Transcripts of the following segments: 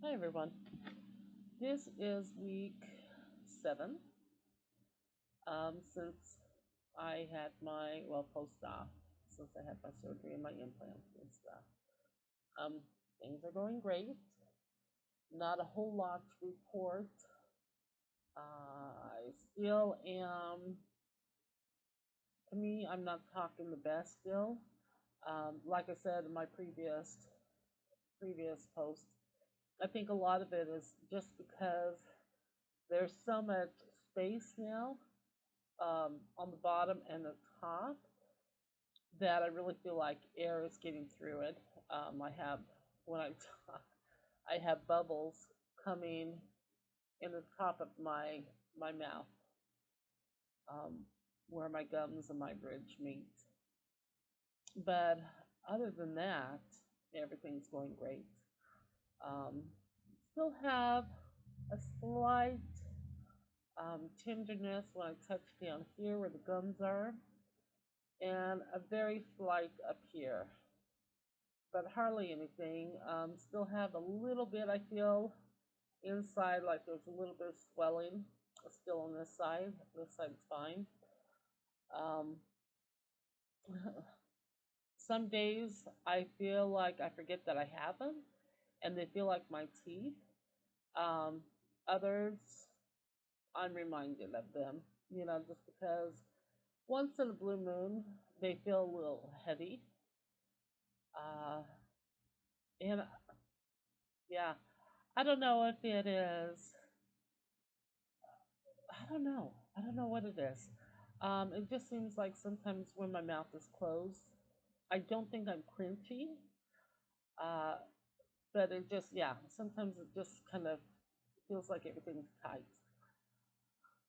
Hi everyone. This is week 7 since I had my, well, post-op, since I had my surgery and my implants and stuff. Um, Things are going great. Not a whole lot to report. I still am, to me, I'm not talking the best still. Like I said in my previous post, I think a lot of it is just because there's so much space now on the bottom and the top that I really feel like air is getting through it. I have when I talk, I have bubbles coming in the top of my mouth, um, where my gums and my bridge meet. But other than that, everything's going great. Um, Still have a slight tenderness when I touch down here where the gums are, and a very slight up here, but hardly anything. Still have a little bit, I feel, inside, like there's a little bit of swelling still on this side. This side's fine. Um, some days I feel like I forget that I have them, and they feel like my teeth. Um, Others, I'm reminded of them, just because once in a blue moon, they feel a little heavy. Uh, and yeah, I don't know if it is, I don't know. I don't know what it is. It just seems like sometimes when my mouth is closed, I don't think I'm cringy, uh, but it just, yeah, sometimes it just kind of feels like everything's tight.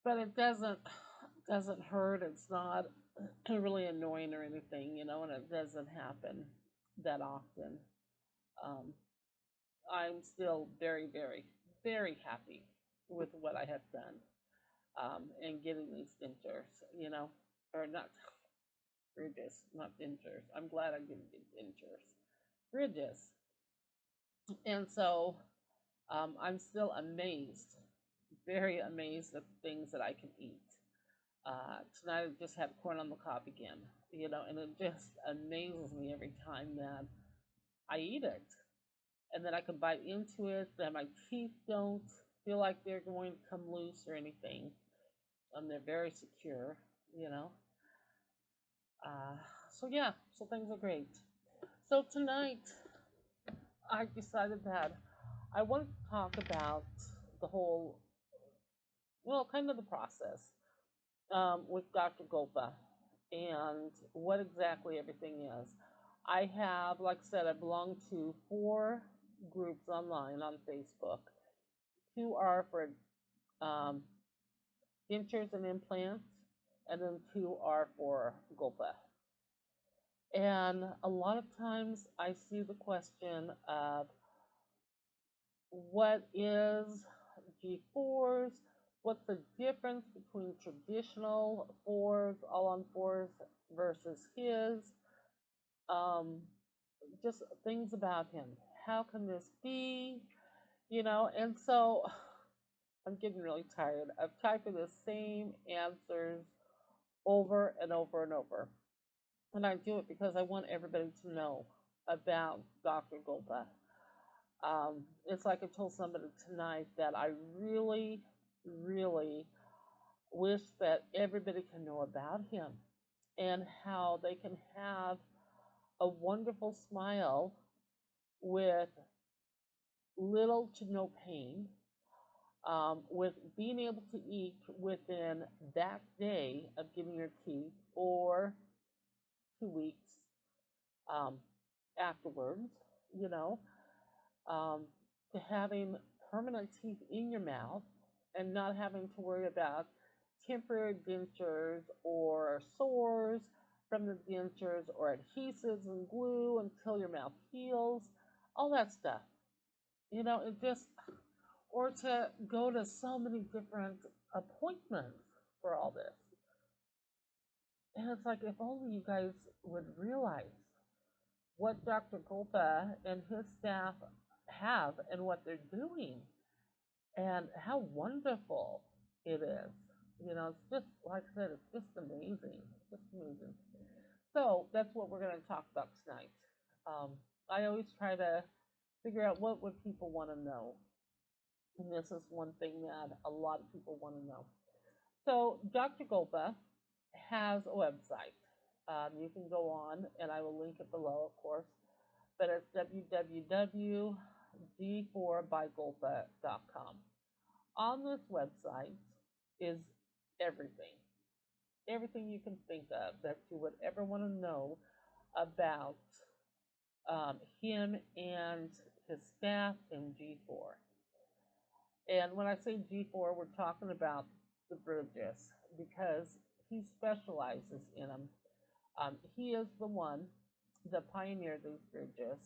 But it doesn't hurt. It's not really annoying or anything, and it doesn't happen that often. Um, I'm still very, very, very happy with what I have done, and getting these dentures, or not bridges, not dentures. I'm glad I didn't get dentures, bridges. And so I'm still amazed, very amazed at the things that I can eat. Tonight I just had corn on the cob again, and it just amazes me every time that I eat it. And then I can bite into it, that my teeth don't feel like they're going to come loose or anything. They're very secure, you know. Uh, so yeah, so things are great. So tonight I decided that I wanted to talk about the whole, well, kind of the process with Dr. Golpa and what exactly everything is. I have, like I said, I belong to 4 groups online on Facebook. 2 are for um, dentures and implants, and then 2 are for Golpa. And a lot of times I see the question of what is G4s? What's the difference between traditional fours, all on fours, versus his? Um, just things about him. How can this be? And so I'm getting really tired of typing the same answers over and over and over. And I do it because I want everybody to know about Dr. Golpa. It's like I told somebody tonight that I really, really wish that everybody can know about him and how they can have a wonderful smile with little to no pain, with being able to eat within that day of getting your teeth or 2 weeks um, afterwards, you know, um, to having permanent teeth in your mouth and not having to worry about temporary dentures or sores from the dentures or adhesives and glue until your mouth heals, all that stuff. It just, or to go to so many different appointments for all this. And it's like, if only you guys would realize what Dr. Golpa and his staff have and what they're doing and how wonderful it is. You know, it's just like I said, it's just amazing. It's just amazing. So that's what we're going to talk about tonight. Um, I always try to figure out what would people want to know, and this is one thing that a lot of people want to know. So Dr. Golpa has a website. You can go on, and I will link it below, of course. But it's www.g4bygolpa.com. On this website is everything, everything you can think of that you would ever want to know about him and his staff in G4. And when I say G4, we're talking about the bridges because he specializes in them. He is the one that pioneered these bridges.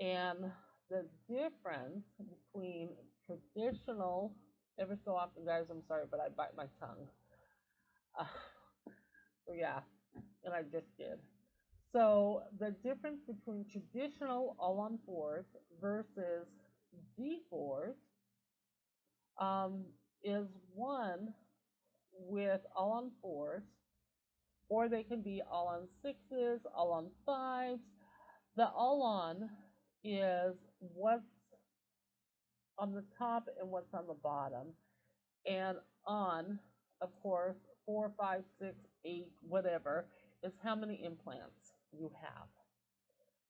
And the difference between traditional, ever so often, guys, I'm sorry, but I bite my tongue. Uh, so, yeah, and I just did. So, the difference between traditional all on fours versus G4s um, is one with all on fours, or they can be all on sixes, all on fives. The all on is what's on the top and what's on the bottom. And on, of course, four, five, six, eight, whatever, is how many implants you have.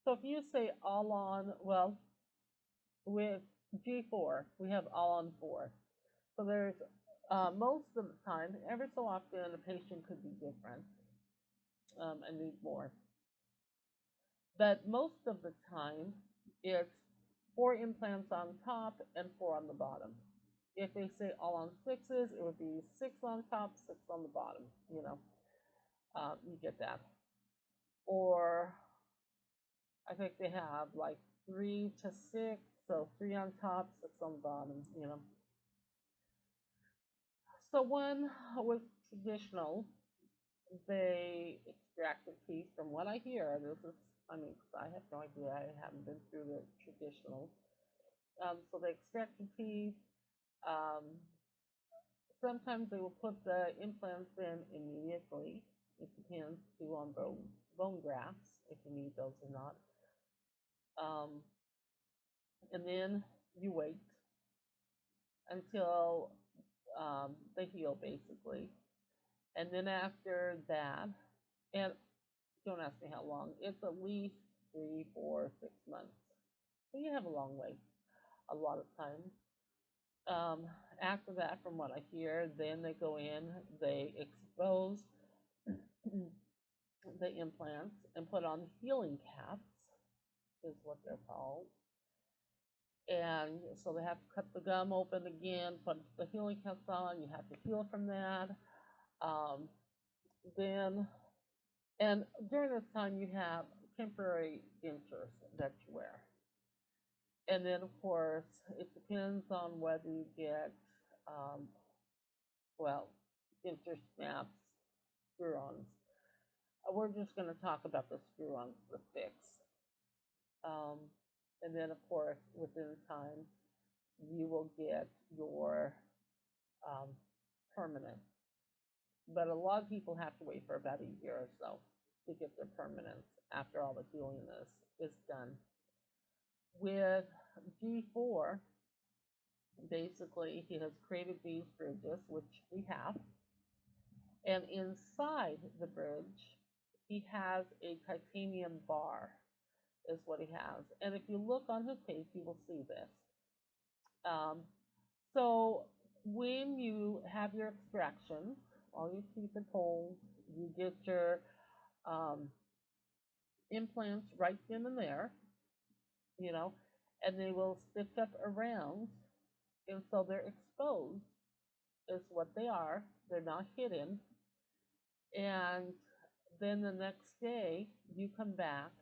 So if you say all on, well, with G4, we have all on four. So there's most of the time, every so often, a patient could be different and need more. But most of the time, it's four implants on top and four on the bottom. If they say all on sixes, it would be six on top, six on the bottom. You know, you get that. Or I think they have like three to six, so three on top, six on the bottom. You know, so one with traditional, they extract the teeth. From what I hear, this is, I mean, 'cause I have no idea. I haven't been through the traditional. So they extract the teeth. Um, Sometimes they will put the implants in immediately. It depends too on bone grafts if you need those or not. Um, and then you wait until they heal basically. And then after that, and don't ask me how long, it's at least 3, 4, 6 months. So you have a long wait, a lot of time. After that, from what I hear, then they go in, they expose the implants and put on healing caps, is what they're called. And so they have to cut the gum open again, put the healing caps on. You have to heal from that. Um, then, and during this time, you have temporary dentures that you wear. And then, of course, it depends on whether you get, um, well, denture snaps, screw-ons. We're just going to talk about the screw-ons, the fix. Um, and then, of course, within time, you will get your um, permanent. But a lot of people have to wait for about a year or so to get their permanence after all the healing is done. With G4, basically, he has created these bridges, which we have. And inside the bridge, he has a titanium bar, is what he has. And if you look on his page, you will see this. Um, so when you have your extractions, all your teeth are pulled, you get your um, implants right then and there, you know, and they will stick up around, and so they're exposed, is what they are. They're not hidden. And then the next day, you come back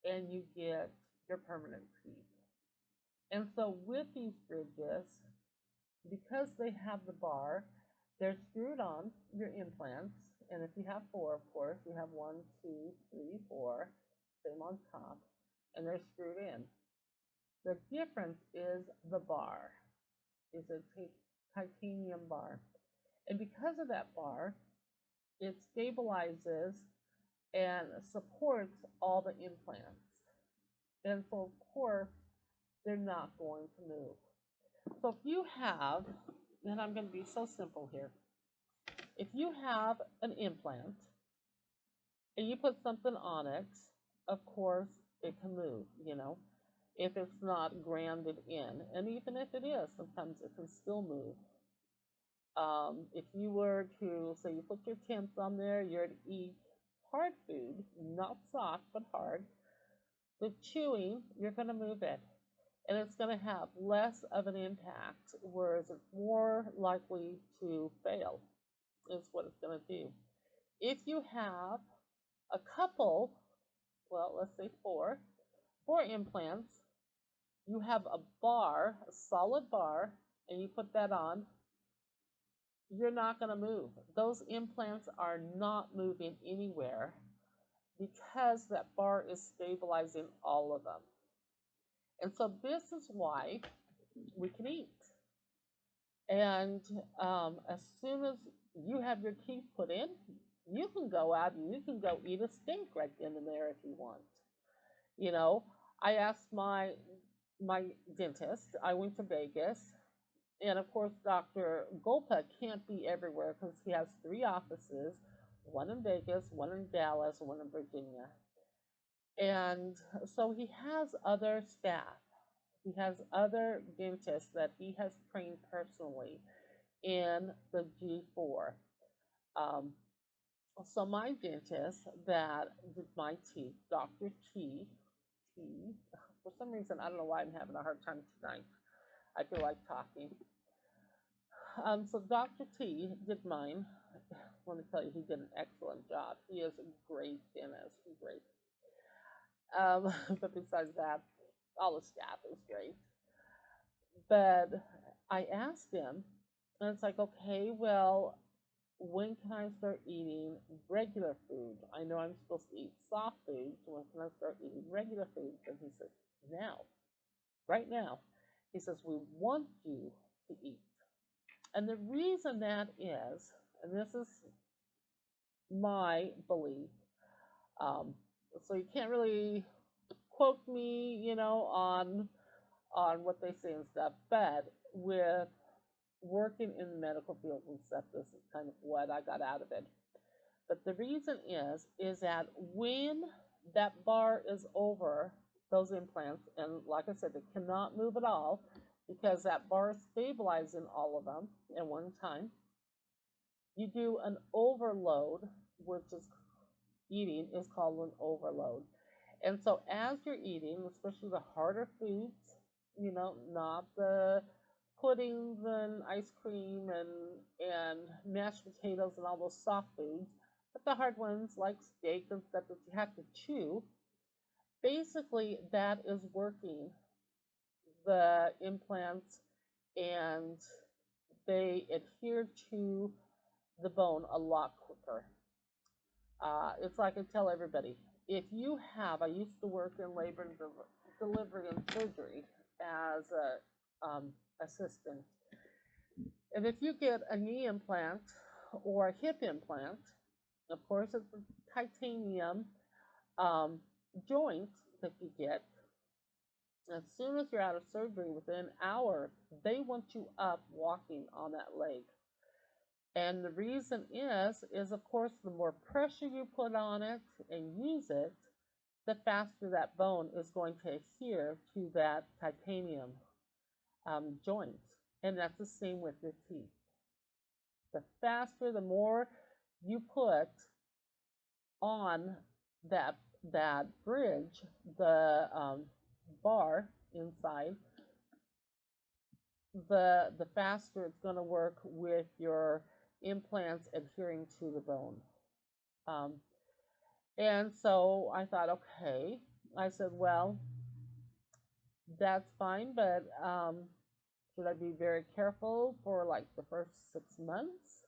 and you get your permanent teeth. And so with these bridges, because they have the bar, they're screwed on your implants. And if you have four, of course, you have one, two, three, four, same on top, and they're screwed in. The difference is the bar. Is a titanium bar. And because of that bar, it stabilizes and supports all the implants. And so, of course, they're not going to move. So if you have, and I'm going to be so simple here, if you have an implant and you put something on it, of course, it can move, if it's not grounded in. And even if it is, sometimes it can still move. If you were to, say, you put your temps on there, you're to eat hard food, not soft, but hard. With chewing, you're going to move it. And it's going to have less of an impact, whereas it's more likely to fail, is what it's going to do. If you have a couple, well, let's say four implants, you have a bar, a solid bar, and you put that on, you're not going to move. Those implants are not moving anywhere because that bar is stabilizing all of them. And so this is why we can eat. And as soon as you have your teeth put in, you can go out and you can go eat a steak right then and there if you want. You know, I asked my dentist. I went to Vegas, and of course, Dr. Golpa can't be everywhere because he has three offices: one in Vegas, one in Dallas, one in Virginia. And so he has other staff. He has other dentists that he has trained personally in the G4. Um, so my dentist that did my teeth, Dr. T, for some reason, I don't know why I'm having a hard time tonight. I feel like talking. So Dr. T did mine. Let me tell you, he did an excellent job. He is a great dentist, great. But besides that, all the staff is great. But I asked him, and it's like, okay, well, when can I start eating regular food? I know I'm supposed to eat soft food, so when can I start eating regular food? And he says, now, right now. He says, we want you to eat. And the reason that is, and this is my belief, um, so you can't really quote me, on what they say and stuff, but with working in the medical field and stuff, this is kind of what I got out of it. But the reason is that when that bar is over those implants, and like I said, they cannot move at all because that bar is stabilizing all of them at one time. You do an overload, which is eating is called an overload. And so as you're eating, especially the harder foods, not the puddings and ice cream and mashed potatoes and all those soft foods, but the hard ones like steak and stuff that you have to chew, basically that is working the implants, and they adhere to the bone a lot quicker. It's like I tell everybody, if you have, I used to work in labor and delivery and surgery as a assistant. And if you get a knee implant or a hip implant, of course, it's a titanium um, joint that you get. As soon as you're out of surgery, within an hour, they want you up walking on that leg. And the reason is of course, the more pressure you put on it and use it, the faster that bone is going to adhere to that titanium joint. And that's the same with your teeth. The faster, the more you put on that bridge, the bar inside, the faster it's going to work with your implants adhering to the bone. Um, and so I thought, okay, I said, well, that's fine, but should I be very careful for like the first 6 months,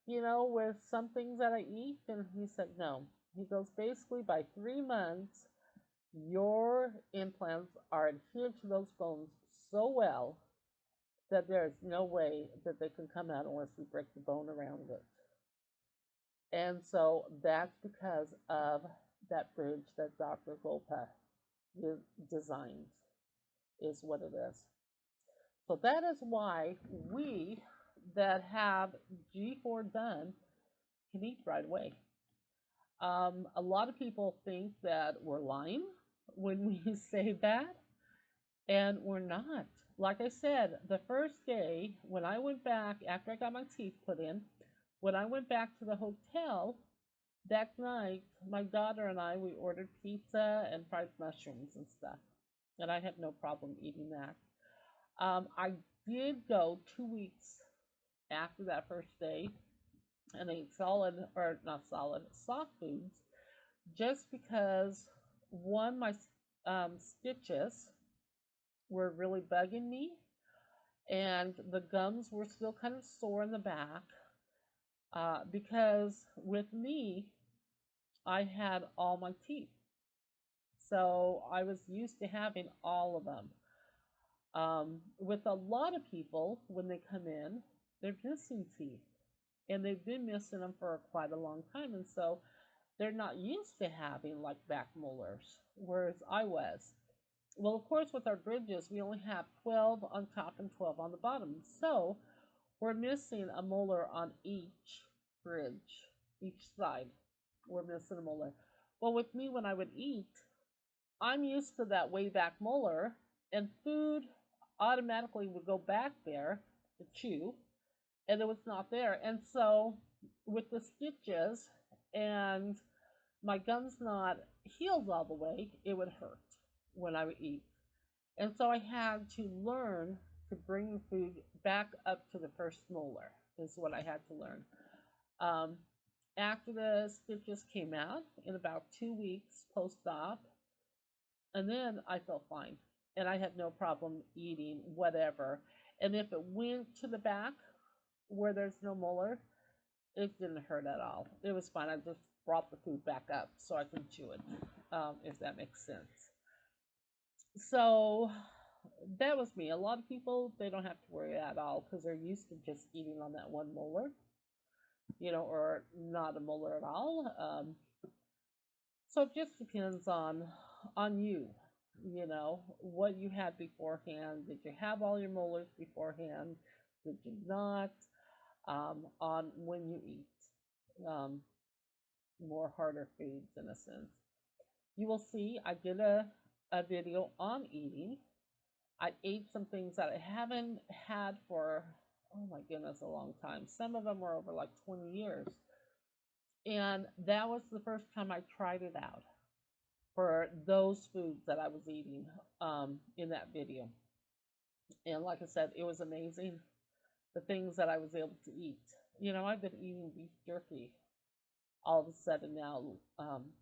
with some things that I eat? And he said, no. He goes, basically, by 3 months, your G4 implants are adhered to those bones so well that there's no way that they can come out unless we break the bone around it. And so that's because of that bridge that Dr. Golpa designed, is what it is. So that is why we that have G4 done can eat right away. A lot of people think that we're lying when we say that, and we're not. Like I said, the first day when I went back after I got my teeth put in, when I went back to the hotel that night, my daughter and I, we ordered pizza and fried mushrooms and stuff, and I had no problem eating that. I did go 2 weeks after that first day and ate solid, or not solid, soft foods, just because one, my stitches were really bugging me, and the gums were still kind of sore in the back. Because with me, I had all my teeth. So I was used to having all of them. With a lot of people, when they come in, they're missing teeth. And they've been missing them for quite a long time. And so they're not used to having like back molars, whereas I was. Well, of course, with our bridges, we only have 12 on top and 12 on the bottom. So we're missing a molar on each bridge, each side. We're missing a molar. Well, with me, when I would eat, I'm used to that way back molar, and food automatically would go back there to chew, and it was not there. And so, with the stitches and my gums not healed all the way, it would hurt when I would eat. And so I had to learn to bring the food back up to the first molar, is what I had to learn. Um, After the stitches came out in about 2 weeks post op, and then I felt fine. And I had no problem eating whatever. And if it went to the back where there's no molar, it didn't hurt at all. It was fine. I just brought the food back up so I can chew it, if that makes sense. So that was me. A lot of people, they don't have to worry at all because they're used to just eating on that one molar, or not a molar at all. So it just depends on you, what you had beforehand. Did you have all your molars beforehand? Did you not? On when you eat more harder foods in a sense. You will see I did a video on eating. I ate some things that I haven't had for, oh my goodness, a long time. Some of them were over like 20 years. And that was the first time I tried it out for those foods that I was eating in that video. And like I said, it was amazing the things that I was able to eat. I've been eating beef jerky all of a sudden now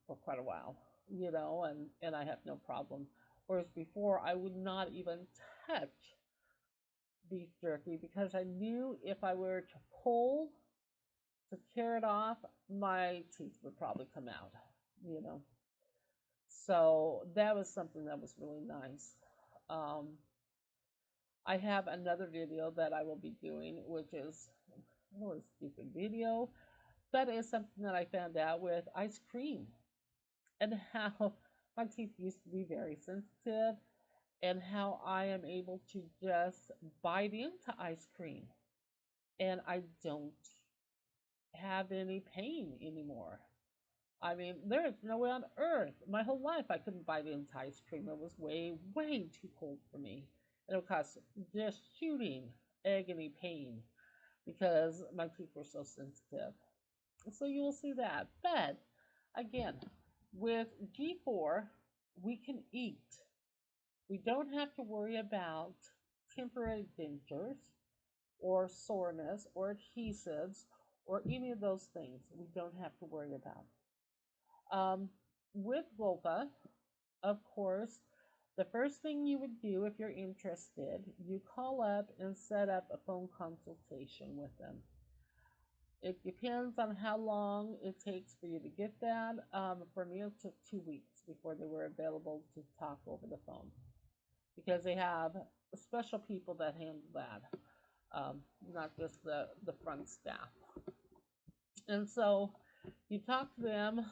for quite a while, and I have no problem. Whereas before, I would not even touch beef jerky because I knew if I were to pull to tear it off, my teeth would probably come out, you know. So that was something that was really nice. Um, I have another video that I will be doing, which is a really stupid video, but it's something that I found out with ice cream and how my teeth used to be very sensitive and how I am able to just bite into ice cream and I don't have any pain anymore. I mean, there is no way on earth, my whole life, I couldn't bite into ice cream. It was way, way too cold for me. And it would cause just shooting agony pain because my teeth were so sensitive. So you will see that. But again, with G4, we can eat. We don't have to worry about temporary dentures or soreness or adhesives or any of those things. We don't have to worry about. With Golpa, of course, the first thing you would do if you're interested, you call up and set up a phone consultation with them. It depends on how long it takes for you to get that. For me, it took 2 weeks before they were available to talk over the phone because they have special people that handle that, not just the front staff. And so you talk to them,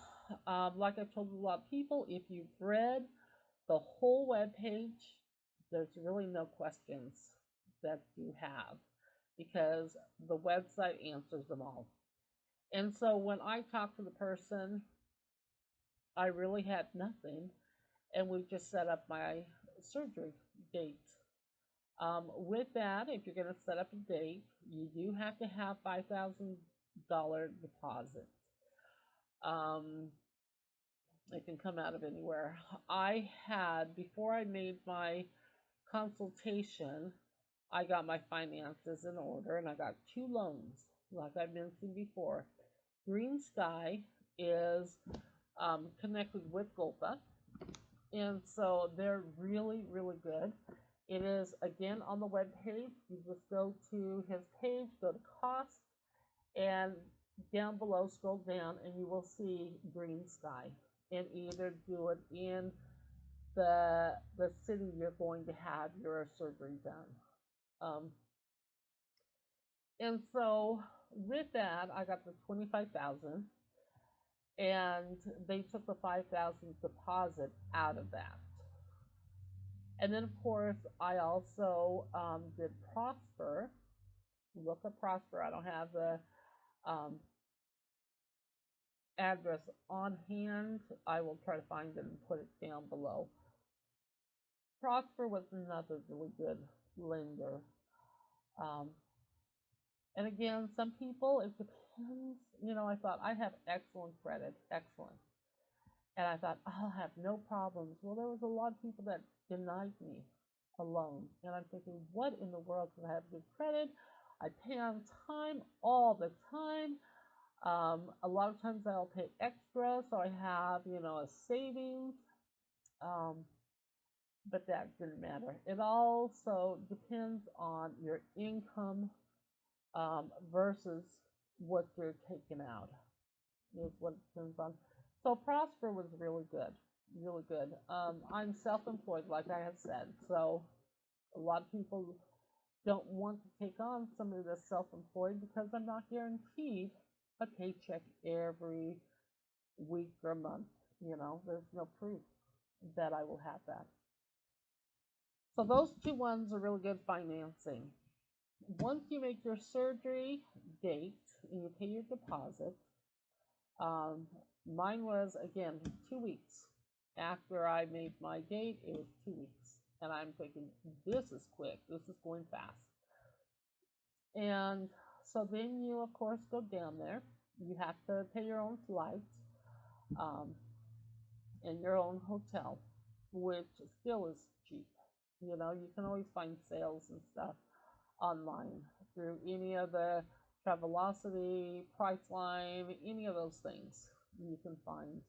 like I told a lot of people, if you've read the whole web page, there's really no questions that you have because the website answers them all. And so when I talked to the person, I really had nothing, and we just set up my surgery date. With that, if you're going to set up a date, you do have to have $5,000 deposit. Um, it can come out of anywhere. I had, before I made my consultation, I got my finances in order and I got two loans, like I mentioned before. Green Sky is connected with Golpa, and so they're really, really good. It is again on the web page. You just go to his page, go to cost, and down below, scroll down, and you will see Green Sky. And either do it in the city you're going to have your surgery done. Um, and so with that, I got the 25,000, and they took the 5,000 deposit out of that. And then, of course, I also did Prosper. Look at Prosper. I don't have the um, address on hand. I will try to find it and put it down below. Prosper was another really good lender. Um, and again, some people, it depends. I thought I have excellent credit, excellent. And I thought, I'll have no problems. Well, there was a lot of people that denied me a loan. And I'm thinking, what in the world can I have good credit? I pay on time all the time. A lot of times I'll pay extra, so I have, a savings. Um, but that didn't matter. It also depends on your income versus what you're taking out, is what it depends on. So Prosper was really good, really good. I'm self-employed, like I have said, so a lot of people don't want to take on somebody that's self-employed because I'm not guaranteed a paycheck every week or month. There's no proof that I will have that. So those two ones are really good financing. Once you make your surgery date and you pay your deposit, um, mine was again 2 weeks. After I made my date, it was 2 weeks. And I'm thinking, this is quick, this is going fast. And so then you, of course, go down there. You have to pay your own flights um, and your own hotel, which still is cheap. You can always find sales and stuff online through any of the Travelocity, Priceline, any of those things you can find.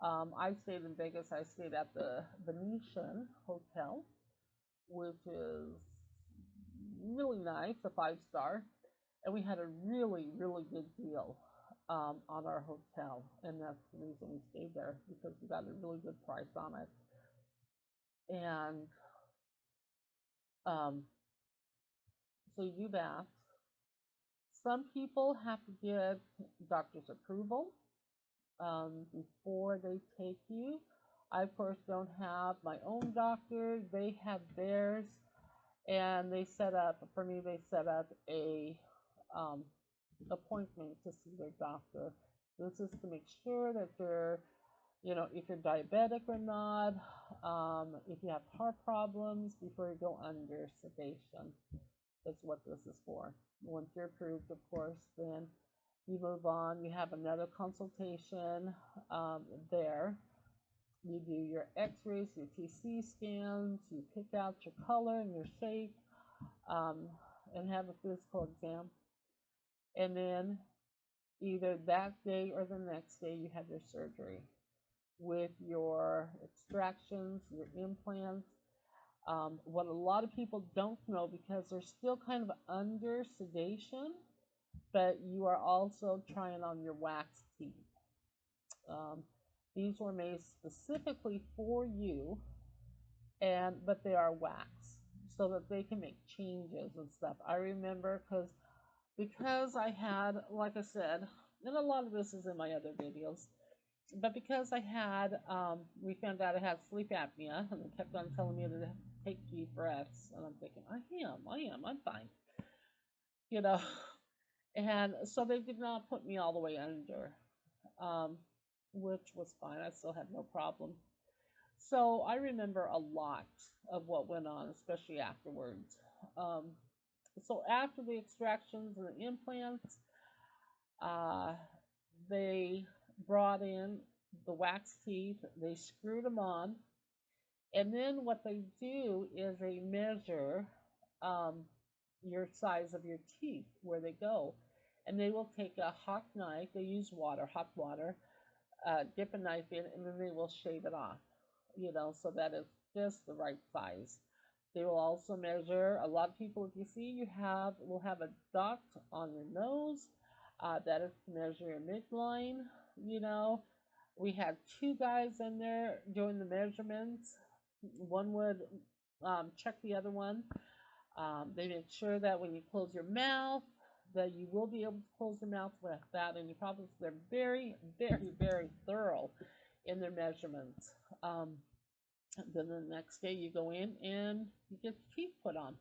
I stayed in Vegas. I stayed at the Venetian Hotel, which is really nice, a 5-star, and we had a really, really good deal on our hotel, and that's the reason we stayed there because we got a really good price on it. And so you do that. Some people have to get doctor's approval before they take you. I, of course, don't have my own doctor. They have theirs, and they set up, for me, they set up a appointment to see their doctor. This is to make sure that they're, if you're diabetic or not, if you have heart problems before you go under sedation. That's what this is for. Once you're approved, of course, then you move on. You have another consultation there. You do your x-rays, your TC scans, you pick out your color and your shape, and have a physical exam. And then either that day or the next day, you have your surgery with your extractions, your implants. What a lot of people don't know, because they're still kind of under sedation, but you are also trying on your wax teeth. These were made specifically for you, and but they are wax, so that they can make changes and stuff. I remember because I had, like I said, and a lot of this is in my other videos, but because I had, we found out I had sleep apnea, and they kept on telling me to take deep breaths, and I'm thinking, I'm fine, you know. And so they did not put me all the way under, um, which was fine. I still had no problem. So I remember a lot of what went on, especially afterwards. Um, so after the extractions and the implants, uh, they brought in the wax teeth, they screwed them on, and then what they do is they measure um, your size of your teeth, where they go. And they will take a hot knife, they use water, hot water, dip a knife in, and then they will shave it off, so that it's just the right size. They will also measure, a lot of people, if you see, will have a dot on your nose. That is to measure your midline. You know, we had two guys in there doing the measurements. One would check the other one. They make sure that when you close your mouth, that you will be able to close your mouth without any problems. They're very, very, very thorough in their measurements. Um, then the next day you go in and you get your teeth put on.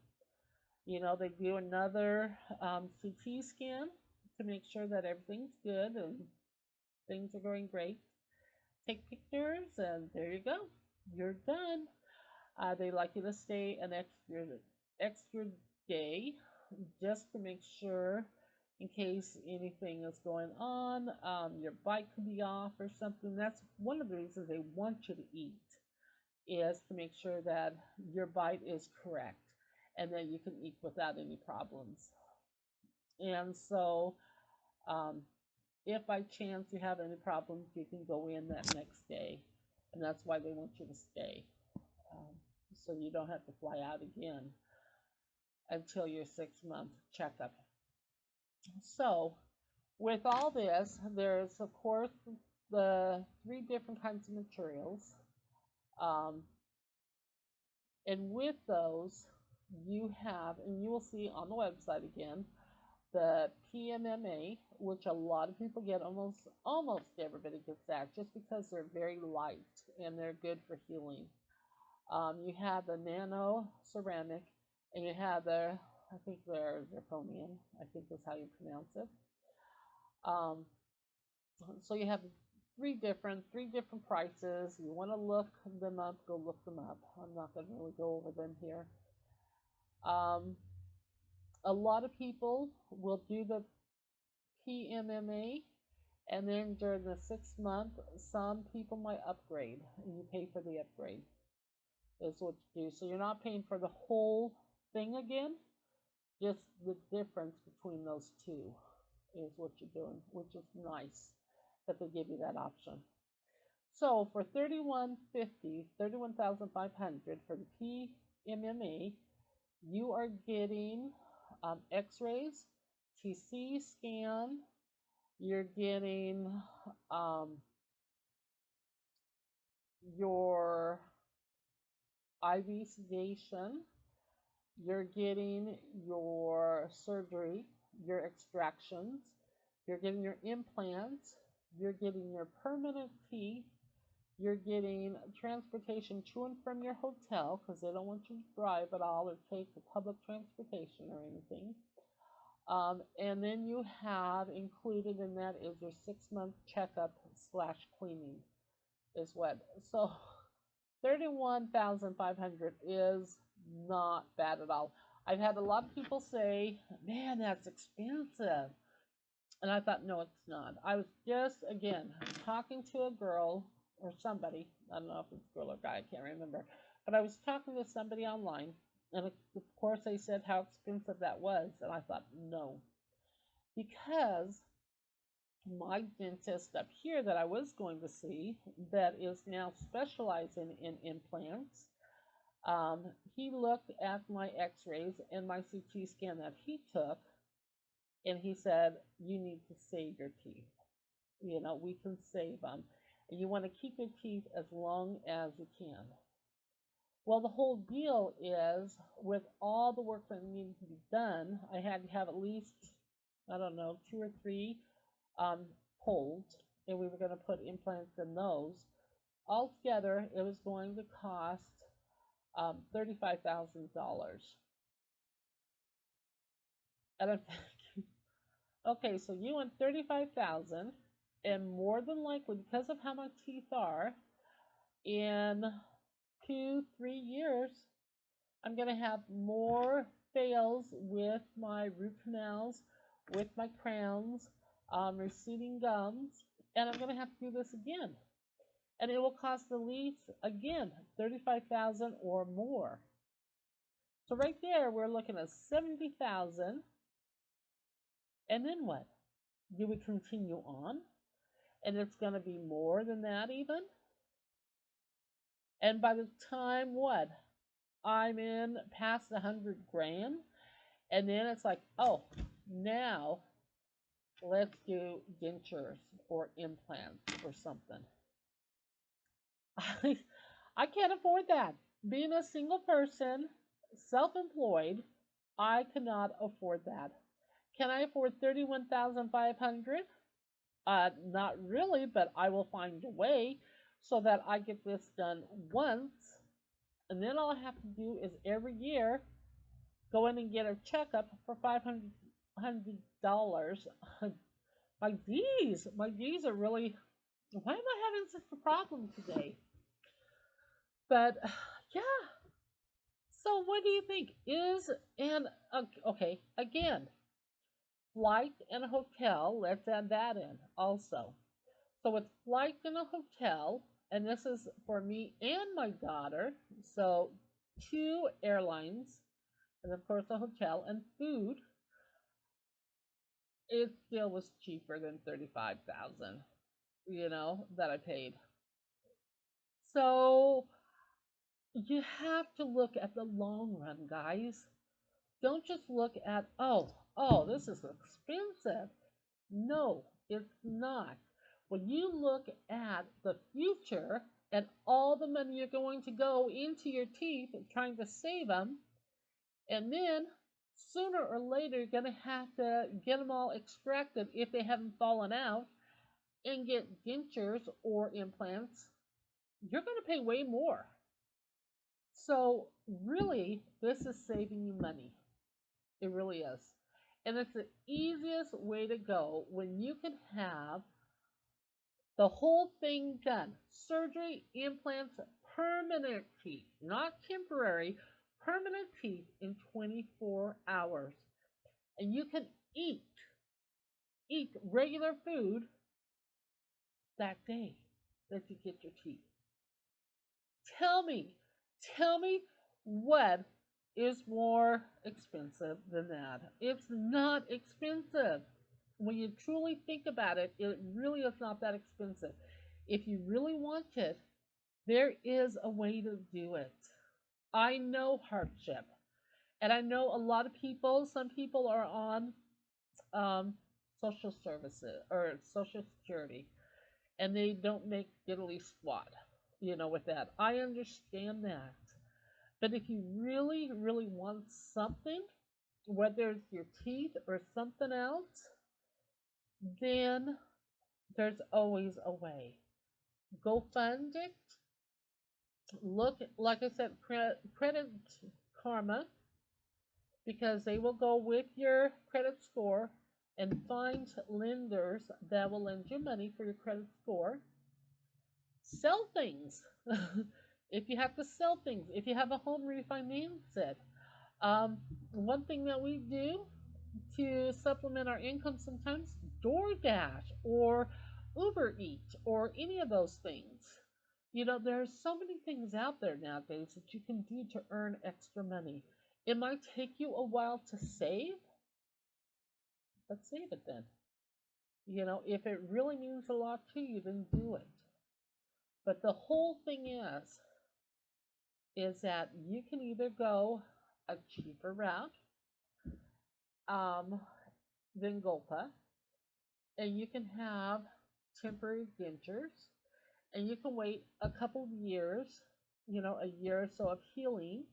They do another CT scan to make sure that everything's good and things are going great. Take pictures, and there you go. You're done. They like you to stay an extra day just to make sure, in case anything is going on, your bite could be off or something. That's one of the reasons they want you to eat, is to make sure that your bite is correct and that you can eat without any problems. And so, um, if by chance you have any problems, you can go in that next day, and that's why they want you to stay, um, so you don't have to fly out again until your 6 month checkup. So, with all this, there's of course the three different kinds of materials. Um, and with those, you have, and you will see on the website again, the PMMA, which a lot of people get, almost everybody gets that, just because they're very light and they're good for healing. You have the nano ceramic, and you have I think they're zirconium, I think is how you pronounce it. Um, so you have three different prices. You want to look them up, go look them up. I'm not going to really go over them here. Um, a lot of people will do the PMMA, and then during the 6 month, some people might upgrade, and you pay for the upgrade. Is what you do. So you're not paying for the whole thing again. Just the difference between those two is what you're doing, which is nice that they give you that option. So for 31,500 for the PMMA, you are getting X-rays, TC scan. You're getting your IV sedation. You're getting your surgery, your extractions, you're getting your implants, you're getting your permanent teeth, you're getting transportation to and from your hotel, because they don't want you to drive at all or take the public transportation or anything. And then you have included in that is your 6 month checkup / cleaning is what. So 31,500 is not bad at all. I've had a lot of people say, man, that's expensive. And I thought, no, it's not. I was just, again, talking to a girl or somebody. I don't know if it's a girl or guy, I can't remember. But I was talking to somebody online. And of course, they said how expensive that was. And I thought, no. Because my dentist up here that I was going to see, that is now specializing in implants, he looked at my x-rays and my CT scan that he took, and he said, you need to save your teeth. We can save them. and you want to keep your teeth as long as you can. Well, the whole deal is with all the work that needed to be done, I had to have at least, I don't know, two or three um, pulled, and we were going to put implants in those. Altogether, it was going to cost $35,000. And I'm thinking, okay, so you want 35,000, and more than likely, because of how my teeth are, in 2, 3 years, I'm going to have more fails with my root canals, with my crowns, receding gums, and I'm going to have to do this again. And it will cost at least, again, 35,000 or more. So right there, we're looking at 70,000. And then what? Do we continue on? And it's going to be more than that even. And by the time what? I'm in past 100 grand. And then it's like, oh, now let's do dentures or implants or something. I, I can't afford that. Being a single person, self employed, I cannot afford that. Can I afford 31,500? Not really, but I will find a way so that I get this done once, and then all I have to do is every year go in and get a checkup for $500. My D's are really. Why am I having such a problem today? But yeah. So what do you think is and okay again flight and a hotel? Let's add that in also. So it's flight in a hotel, and this is for me and my daughter. So two airlines, and of course a hotel and food. It still was cheaper than 35,000, that I paid. So you have to look at the long run, guys. Don't just look at this is expensive. No, it's not. When you look at the future and all the money you're going to go into your teeth and trying to save them, and then sooner or later you're going to have to get them all extracted if they haven't fallen out and get dentures or implants, you're going to pay way more. So, really, this is saving you money. It really is. And it's the easiest way to go when you can have the whole thing done. Surgery, implants, permanent teeth, not temporary, permanent teeth in 24 hours. And you can eat, eat regular food that day that you get your teeth. Tell me, tell me what is more expensive than that. It's not expensive. When you truly think about it, it really is not that expensive. If you really want it, there is a way to do it. I know hardship. And I know a lot of people, some people are on um, social services or social security and they don't make diddly squat, with that. I understand that. But if you really, really want something, whether it's your teeth or something else, then there's always a way. Go fund it. Look, like I said, credit karma, because they will go with your credit score and find lenders that will lend you money for your credit score. Sell things. If you have to sell things, if you have a home, refinance it. One thing that we do to supplement our income sometimes, DoorDash or Uber Eats or any of those things. There's so many things out there nowadays that you can do to earn extra money. It might take you a while to save, but save it then. If it really means a lot to you, then do it. But the whole thing is that you can either go a cheaper route um, than Golpa, and you can have temporary dentures, and you can wait a couple of years, a year or so of healing,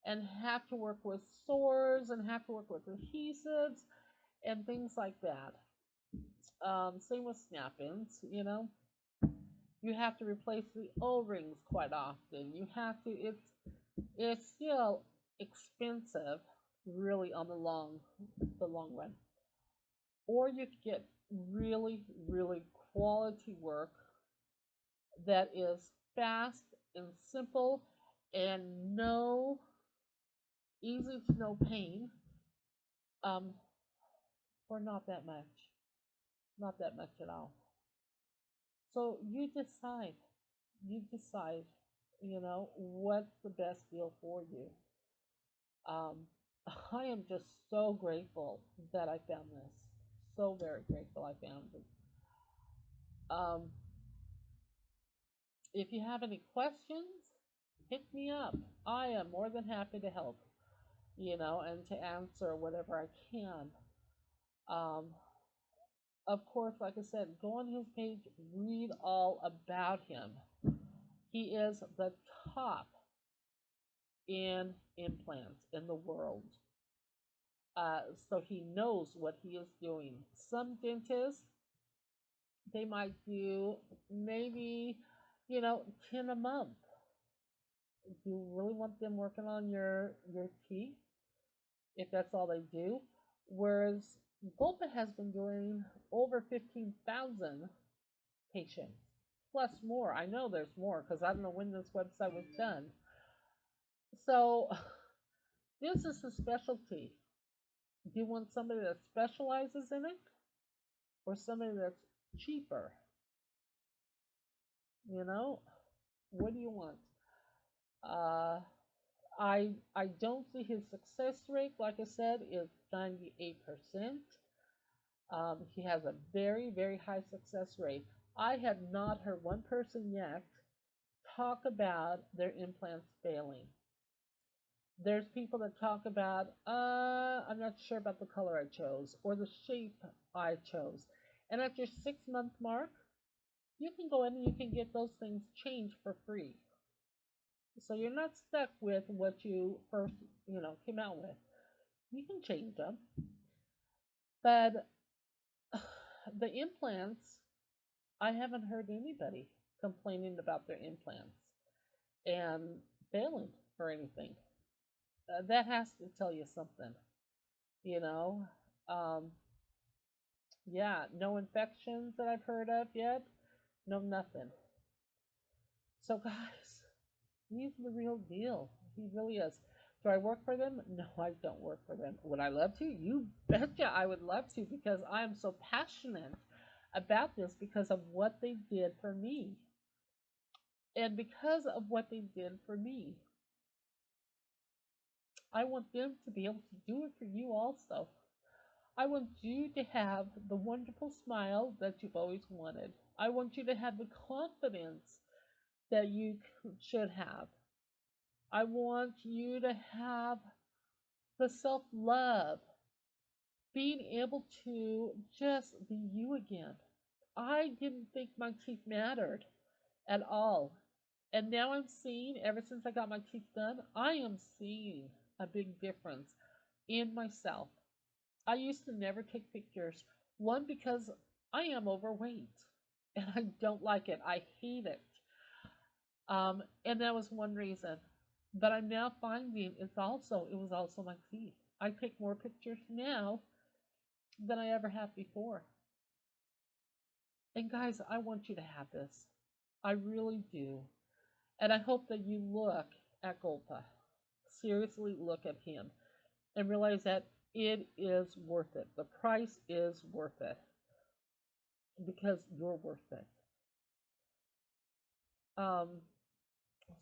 and have to work with sores and have to work with adhesives and things like that. Same with snap-ins, you have to replace the O-rings quite often. You have to. It's still expensive, really, on the long run. Or you could get really, really quality work that is fast and simple and no easy to no pain, um, for not that much, not that much at all. So you decide, what's the best deal for you. Um, I am just so grateful that I found this. So very grateful I found it. Um, if you have any questions, hit me up. I am more than happy to help, and to answer whatever I can. Um, of course, like I said, go on his page, read all about him. He is the top in implants in the world. So he knows what he is doing. Some dentists, they might do maybe, 10 a month. Do you really want them working on your teeth if that's all they do? Whereas Golpa has been doing over 15,000 patients, plus more. I know there's more because I don't know when this website was done. So this is a specialty. Do you want somebody that specializes in it or somebody that's cheaper? You know, what do you want? Uh, I don't see his success rate. Like I said, is 98%. He has a very very high success rate. I have not heard one person yet talk about their implants failing. There's people that talk about, I'm not sure about the color I chose or the shape I chose. And at your 6 month mark, you can go in and you can get those things changed for free. So you're not stuck with what you first, came out with. You can change them. But the implants, I haven't heard anybody complaining about their implants and failing or anything. That has to tell you something, you know. Um, yeah, no infections that I've heard of yet. No, nothing. So, guys, he's the real deal. He really is. Do I work for them? No, I don't work for them. Would I love to? You betcha I would love to because I am so passionate about this because of what they did for me. And because of what they did for me, I want them to be able to do it for you also. I want you to have the wonderful smile that you've always wanted. I want you to have the confidence that you should have. I want you to have the self love, being able to just be you again. I didn't think my teeth mattered at all. And now I'm seeing, ever since I got my teeth done, I am seeing a big difference in myself. I used to never take pictures. One, because I am overweight and I don't like it. I hate it. And that was one reason. But I'm now finding it was also my teeth. I take more pictures now than I ever have before. And guys, I want you to have this. I really do. And I hope that you look at Golpa. Seriously look at him and realize that it is worth it. The price is worth it because you're worth it. Um,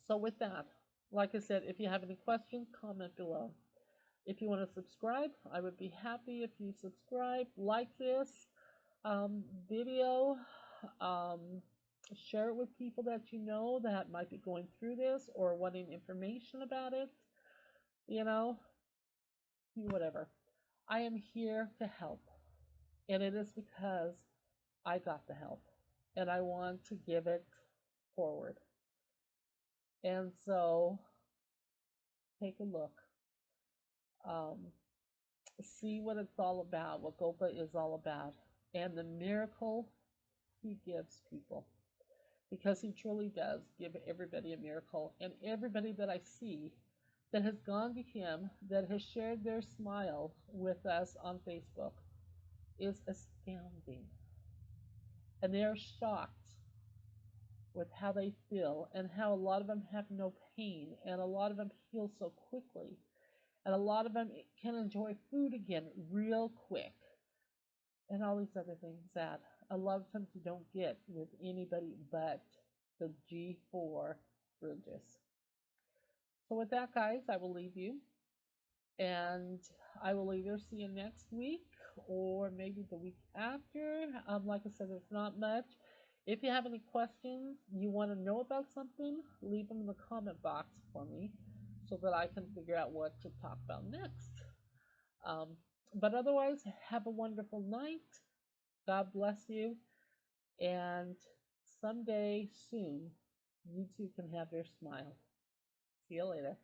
so with that, like I said, if you have any questions, comment below. If you want to subscribe, I would be happy if you subscribe, like this video, um, share it with people that you know that might be going through this or wanting information about it, you know, whatever. I am here to help, and it is because I got the help, and I want to give it. forward. And so take a look. Um, See what it's all about, what Golpa is all about, and the miracle he gives people. Because he truly does give everybody a miracle. And everybody that I see that has gone to him, that has shared their smile with us on Facebook, is astounding. And they are shocked with how they feel and how a lot of them have no pain and a lot of them heal so quickly and a lot of them can enjoy food again real quick and all these other things that a lot of times you don't get with anybody but the G4 Bridges. So with that, guys, I will leave you, and I will either see you next week or maybe the week after. Like I said, there's not much. If you have any questions, you want to know about something, leave them in the comment box for me so that I can figure out what to talk about next. Um, but otherwise, have a wonderful night. God bless you. And someday soon, you too can have your smile. See you later.